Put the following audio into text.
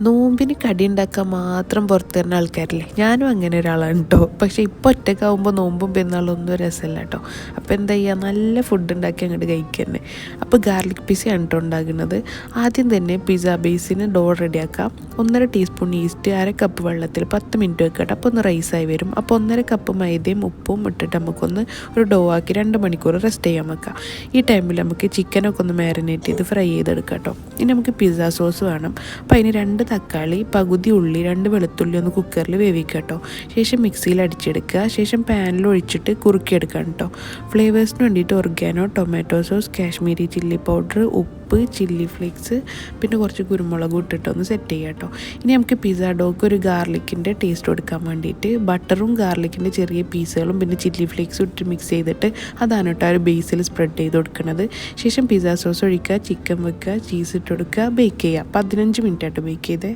നോമ്പിന് കടി ഉണ്ടാക്കാൻ മാത്രം പുറത്ത് തരുന്ന ആൾക്കാരില്ലേ, ഞാനും അങ്ങനെ ഒരാളാണ് കേട്ടോ. പക്ഷേ ഇപ്പോൾ ഒറ്റയ്ക്കാവുമ്പോൾ നോമ്പും പെരുന്നാളൊന്നും രസമല്ല കേട്ടോ. അപ്പോൾ എന്താ ചെയ്യുക, നല്ല ഫുഡ് ഉണ്ടാക്കി അങ്ങോട്ട് കഴിക്കുക. അപ്പോൾ ഗാർലിക് പിസയാണ് കേട്ടോ ഉണ്ടാക്കുന്നത്. ആദ്യം തന്നെ പിസ്സ ബേസിന് ഡോ റെഡിയാക്കാം. 1.5 ടീസ്പൂൺ ഈസ്റ്റ്, 1/2 കപ്പ് വെള്ളത്തിൽ 10 മിനിറ്റ് വെക്കട്ടെ. അപ്പോൾ ഒന്ന് റൈസായി വരും. അപ്പോൾ 1.5 കപ്പ് മൈദയും ഉപ്പും ഇട്ടിട്ട് നമുക്കൊന്ന് ഒരു ഡോ ആക്കി 2 മണിക്കൂർ റെസ്റ്റ് ചെയ്യാൻ വെക്കാം. ഈ ടൈമിൽ നമുക്ക് ചിക്കനൊക്കെ ഒന്ന് മാരിനേറ്റ് ചെയ്ത് ഫ്രൈ ചെയ്തെടുക്കാം കേട്ടോ. ഇനി നമുക്ക് പിസ്സ സോസ് വേണം. അപ്പോൾ അതിന് 2 തക്കാളി, പകുതി ഉള്ളി, 2 വെളുത്തുള്ളി ഒന്ന് കുക്കറിൽ വേവിക്കുക കേട്ടോ. ശേഷം മിക്സിയിൽ അടിച്ചെടുക്കുക. ശേഷം പാനിൽ ഒഴിച്ചിട്ട് കുറുക്കിയെടുക്കാം കേട്ടോ. ഫ്ലേവേഴ്സിന് വേണ്ടിയിട്ട് oregano, tomato sauce, Kashmiri chilli powder, ഉപ്പ്, ചില്ലി ഫ്ലേക്സ്, പിന്നെ കുറച്ച് കുരുമുളകും ഇട്ടിട്ട് ഒന്ന് സെറ്റ് ചെയ്യുക കേട്ടോ. ഇനി നമുക്ക് പിസ്സ ഡോക്ക് ഒരു ഗാർലിക്കിൻ്റെ ടേസ്റ്റ് കൊടുക്കാൻ വേണ്ടിയിട്ട് ബട്ടറും ഗാർലിക്കിൻ്റെ ചെറിയ പീസുകളും പിന്നെ ചില്ലി ഫ്ലേക്സും ഇട്ട് മിക്സ് ചെയ്തിട്ട് അതാണ് കേട്ടോ ഒരു ബേസിൽ സ്പ്രെഡ് ചെയ്ത് കൊടുക്കുന്നത്. ശേഷം പിസ്സ സോസ് ഒഴിക്കുക, ചിക്കൻ വെക്കുക, ചീസ് ഇട്ട് കൊടുക്കുക, ബേക്ക് ചെയ്യുക. 15 മിനിറ്റ് ആയിട്ട് ബേക്ക് ചെയ്തേ.